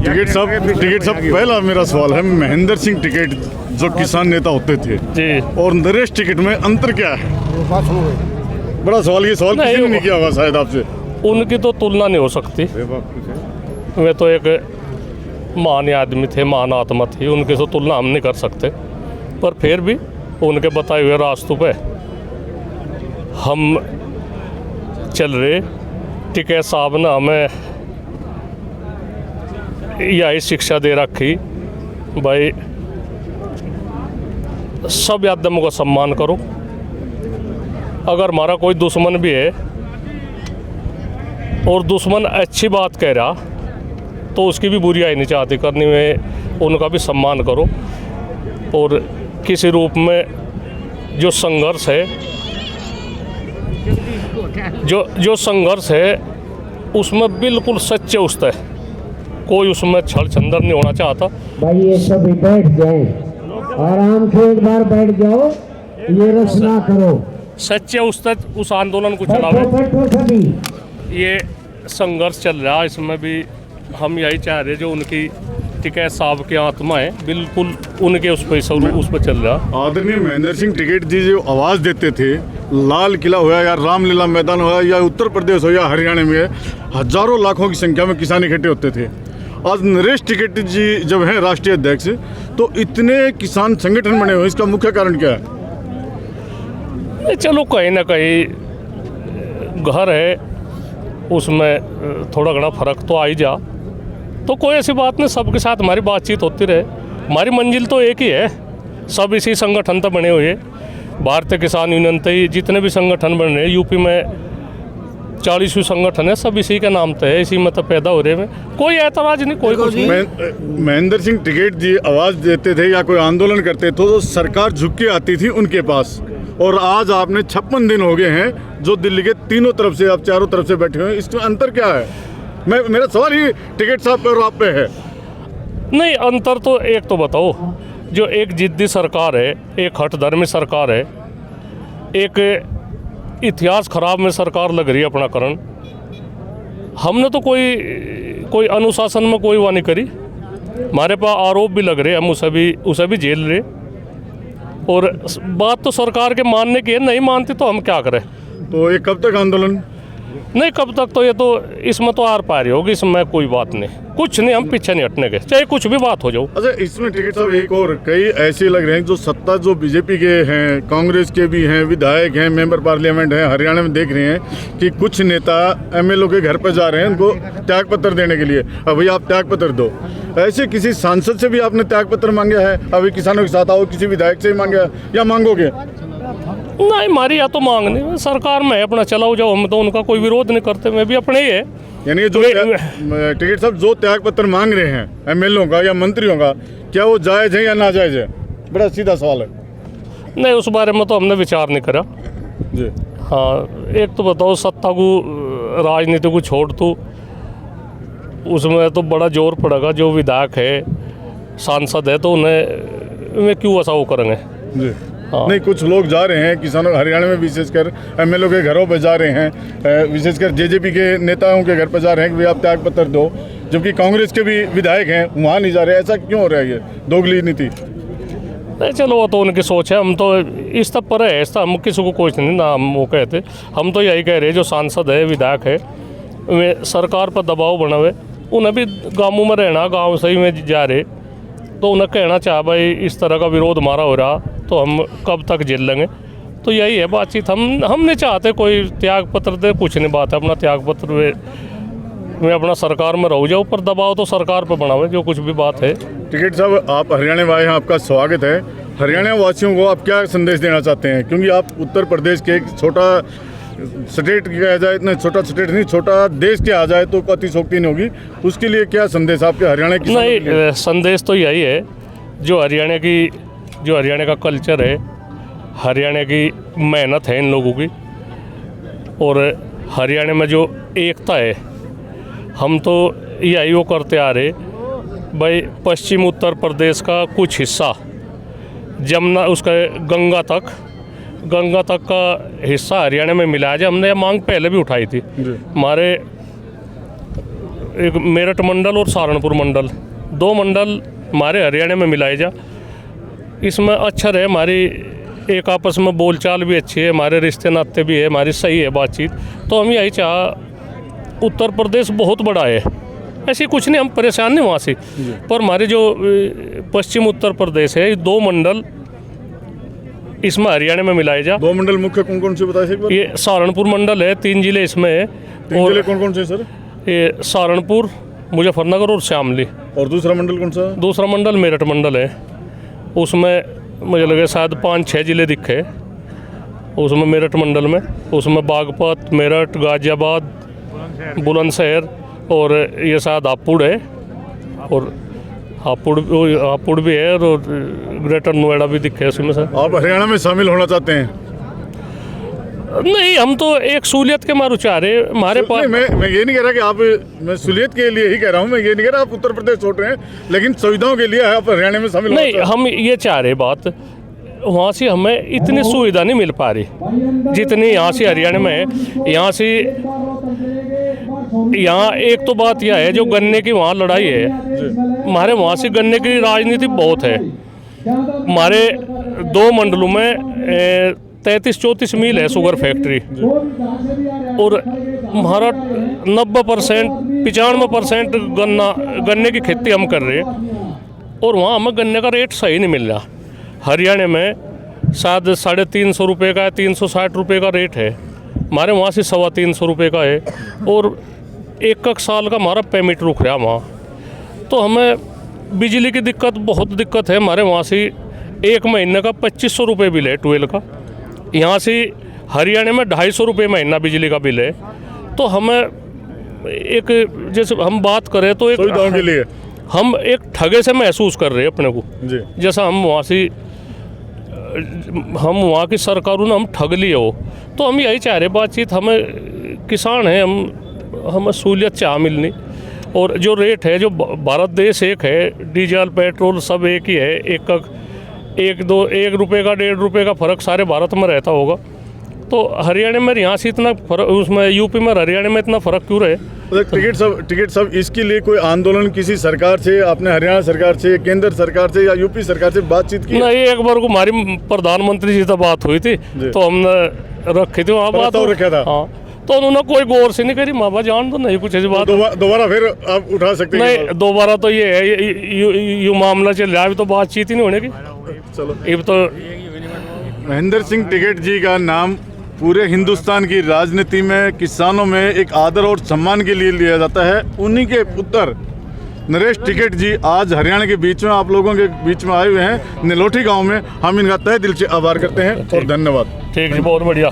टिकैत साहब पहला मेरा सवाल है, महेंद्र सिंह टिकैत जो किसान नेता होते थे जी और नरेश टिकैत में अंतर क्या है? बड़ा सवाल, ये सवाल किसी ने नहीं किया होगा शायद आपसे। उनकी तो तुलना नहीं हो सकती। वे तो एक महान आदमी थे, महान आत्मा थी, उनकी तो तुलना हम नहीं कर सकते। पर फिर भी उनके बताए हुए रास्तों पे हम चल रहे। टिकैत साहब ने हमें यही शिक्षा दे रखी, भाई सब आदमों का सम्मान करो। अगर हमारा कोई दुश्मन भी है और दुश्मन अच्छी बात कह रहा तो उसकी भी बुराई नहीं चाहती करने में, उनका भी सम्मान करो। और किसी रूप में जो संघर्ष है, जो संघर्ष है उसमें बिल्कुल सच्चे उस्ते, कोई उसमें छल छंदर नहीं होना चाहता। भाई ये सभी बैठ जाए, आराम से एक बार बैठ जाओ, ये रचना करो। सच्चे उस आंदोलन को चलावे। बैठो सभी। ये संघर्ष चल रहा है, इसमें भी हम यही चाह रहे जो उनकी टिकैत साहब की आत्मा है, बिल्कुल उनके उस पर चल रहा। आदरणीय महेंद्र सिंह टिकैत जी जो आवाज़ देते थे, लाल किला हो या रामलीला मैदान हो या उत्तर प्रदेश हो या हरियाणा में, हजारों लाखों की संख्या में किसान इकट्ठे होते थे। आज नरेश टिकैत जी जब हैं राष्ट्रीय अध्यक्ष, तो इतने किसान संगठन बने हुए, इसका मुख्य कारण क्या है? चलो कहीं ना कहीं घर है, उसमें थोड़ा घना फर्क तो आ ही जा, तो कोई ऐसी बात नहीं, सबके साथ हमारी बातचीत होती रहे। हमारी मंजिल तो एक ही है, सब इसी संगठन तक बने हुए। भारतीय किसान यूनियन तक जितने भी संगठन बन रहे हैं, यूपी में 40 संगठन है, सब इसी के नाम पे है, इसी में तो पैदा हो रहे हैं। कोई ऐतराज नहीं, कोई कुछ नहीं। महेंद्र सिंह टिकैत जी आवाज़ देते थे या कोई आंदोलन करते तो सरकार झुक के आती थी उनके पास, और आज आपने 56 दिन हो गए हैं जो दिल्ली के तीनों तरफ से, आप चारों तरफ से बैठे हुए हैं, इसमें अंतर क्या है? मेरा सवाल ही टिकैत साहब पे और आप पे है। नहीं, अंतर तो एक तो बताओ, जो एक जिद्दी सरकार है, एक हठधर्मी सरकार है, एक इतिहास खराब में सरकार लग रही है अपना करण। हमने तो कोई अनुशासन में कोई वानी करी, हमारे पास आरोप भी लग रहे, हम उसे भी झेल रहे। और बात तो सरकार के मानने की है, नहीं मानती तो हम क्या करें? तो ये कब तक आंदोलन? नहीं, कब तक तो ये तो इसमें तो आर पार होगी, इसमें कोई बात नहीं, कुछ नहीं, हम पीछे नहीं हटने के, चाहे कुछ भी बात हो जाओ। अच्छा, इसमें टिकैत साहब एक और कई ऐसे लग रहे हैं जो सत्ता जो बीजेपी के हैं, कांग्रेस के भी हैं, विधायक हैं, मेंबर पार्लियामेंट हैं, हरियाणा में देख रहे हैं कि कुछ नेता एमएलए के घर पर जा रहे हैं उनको त्याग पत्र देने के लिए। अब भैया आप त्याग पत्र दो, ऐसे किसी सांसद से भी आपने त्याग पत्र मांगा है? अभी किसानों के साथ आओ, किसी विधायक से ही मांगा या मांगोगे? नहीं, हमारी या तो मांग नहीं, सरकार में अपना चलाओ जाओ, हम तो उनका कोई विरोध नहीं करते, मैं भी अपने ही है। यानी जो टिकैत साहब जो त्याग पत्र मांग रहे हैं एमएलए का या मंत्रियों का, क्या वो जायज़ है या नाजायज़ है? बड़ा सीधा सवाल है। नहीं, उस बारे में तो हमने विचार नहीं करा जी। हाँ, एक तो बताओ, सत्ता को राजनीति को छोड़ तो उसमें तो बड़ा जोर पड़ेगा। जो विधायक है, सांसद है, तो उन्हें क्यों ऐसा वो करेंगे? जी। हाँ। नहीं, कुछ लोग जा रहे हैं किसानों, हरियाणा में विशेषकर एमएलए के घरों पर जा रहे हैं, विशेषकर जेजेपी के नेताओं के घर पर जा रहे हैं कि भाई आप त्याग पत्र दो, जबकि कांग्रेस के भी विधायक हैं वहाँ नहीं जा रहे। ऐसा क्यों हो रहा है? ये दोगली नीति। नहीं, चलो वो तो उनकी सोच है, हम तो इस तक पर है, ऐसा हम किसी को कुछ नहीं ना हम वो कहते। हम तो यही कह रहे हैं जो सांसद है, विधायक है, वे सरकार पर दबाव बनावे, उन्हें भी गाँवों में रहना, गाँव सही में जा रहे, तो उन्हें कहना चाह भाई इस तरह का विरोध हमारा हो रहा तो हम कब तक झेल लेंगे। तो यही है बातचीत। हम नहीं चाहते कोई त्याग पत्र दे, कुछ नहीं बात है, अपना त्याग पत्र में अपना सरकार में रहो, जाओ, पर दबाव तो सरकार पर बनावे जो कुछ भी बात है। टिकैत साहब, आप हरियाणा में आए हैं, आपका स्वागत है। हरियाणा वासियों को आप क्या संदेश देना चाहते हैं? क्योंकि आप उत्तर प्रदेश के एक छोटा स्टेट कहा जाए, इतना छोटा स्टेट नहीं, छोटा देश के आ जाए तो अतिशोक्ति नहीं होगी, उसके लिए क्या संदेश आपके हरियाणा की? नहीं, संदेश तो यही है, जो हरियाणा का कल्चर है, हरियाणा की मेहनत है इन लोगों की, और हरियाणा में जो एकता है, हम तो यही वो करते आ रहे भाई। पश्चिम उत्तर प्रदेश का कुछ हिस्सा जमुना, उसका गंगा तक का हिस्सा हरियाणा में मिलाया जाए, हमने ये मांग पहले भी उठाई थी। हमारे एक मेरठ मंडल और सहारनपुर मंडल, 2 मंडल हमारे हरियाणा में मिलाए जा। इसमें अक्षर है हमारी, एक आपस में बोलचाल भी अच्छी है, हमारे रिश्ते नाते भी है, हमारी सही है बातचीत। तो हम यही चाह, उत्तर प्रदेश बहुत बड़ा है, ऐसी कुछ नहीं, हम परेशान नहीं वहाँ से, पर हमारे जो पश्चिम उत्तर प्रदेश है, 2 मंडल इसमें हरियाणा में मिलाए जा। 2 मंडल मुख्य कौन कौन से बताए एक बार? ये सहारनपुर मंडल है, 3 जिले इसमें है। 3 जिले कौन कौन से सर? ये सहारनपुर, मुजफ्फरनगर और शामली। और दूसरा मंडल कौन सा? दूसरा मंडल मेरठ मंडल है, उसमें मुझे लगे शायद 5-6 जिले दिखे उसमें मेरठ मंडल में। उसमें बागपत, मेरठ, गाजियाबाद, बुलंदशहर और ये शायद हापुड़ है, और हापुड़ भी है, और ग्रेटर नोएडा भी दिखे उसमें सर। आप हरियाणा में शामिल होना चाहते हैं? नहीं, हम तो एक सहूलियत के मारू चाह रहे हमारे पास। मैं ये नहीं कह रहा कि आप, मैं सहूलियत के लिए ही कह रहा हूँ, मैं ये नहीं कह रहा आप उत्तर प्रदेश छोड़ रहे हैं, लेकिन सुविधाओं के लिए आप हरियाणा में शामिल नहीं, हम ये चाह रहे बात, वहाँ से हमें इतनी सुविधा नहीं मिल पा रही जितनी यहाँ से हरियाणा में है। यहाँ से यहाँ एक तो बात यह है, जो गन्ने की वहाँ लड़ाई है, हमारे वहाँ से गन्ने की राजनीति बहुत है। हमारे 2 मंडलों में 33-34 मिल है शुगर फैक्ट्री, और हमारा 90% 95% गन्ने की खेती हम कर रहे हैं, और वहाँ हमें गन्ने का रेट सही नहीं मिल रहा। हरियाणा में शायद 350 रुपये का, 360 रुपये का रेट है, हमारे वहाँ से 325 रुपये का है, और 1 साल का हमारा पेमेंट रुक रहा वहाँ। तो हमें बिजली की बहुत दिक्कत है। हमारे वहाँ से 1 महीने का 2500 रुपये बिल है 12 का, यहाँ से हरियाणा में 250 रुपये महीना बिजली का बिल है। तो हमें एक, जैसे हम बात करें तो एक सुविधाओं के लिए हम एक ठगे से महसूस कर रहे हैं अपने को जी। जैसा हम वहाँ की सरकारों ने हम ठग लिए हो। तो हम यही चाह रहे बातचीत, हमें किसान हैं, हमें सहूलियत चाह मिलनी, और जो रेट है, जो भारत देश एक है, डीजल पेट्रोल सब एक ही है, 1 रुपये का 1.5 रुपये का फ़र्क सारे भारत में रहता होगा। तो हरियाणा में यहाँ से इतना फर्क, उसमें यूपी में हरियाणा में इतना फ़र्क क्यों रहे? टिकट सब इसके लिए कोई आंदोलन किसी सरकार से, आपने हरियाणा सरकार से, केंद्र सरकार से या यूपी सरकार से बातचीत की? नहीं, एक बार को हमारी प्रधानमंत्री जी से बात हुई थी, तो हमने रखी थी वहाँ बात, रखा था। हाँ, तो उन्होंने कोई गौर से नहीं करी, माँ बाप जान तो नहीं कुछ ऐसी बात। दोबारा फिर आप उठा सकते हैं? नहीं, दोबारा तो ये है, ये मामला चल रहा है, अभी तो बातचीत ही नहीं होने की। चलो, अब तो महेंद्र सिंह टिकैत जी का नाम पूरे हिंदुस्तान की राजनीति में, किसानों में एक आदर और सम्मान के लिए लिया जाता है। उन्हीं के पुत्र नरेश टिकैत जी आज हरियाणा के बीच में, आप लोगों के बीच में आए हुए हैं, निलोठी गांव में। हम इनका तहे दिल से आभार करते हैं और धन्यवाद। ठीक है, बहुत बढ़िया।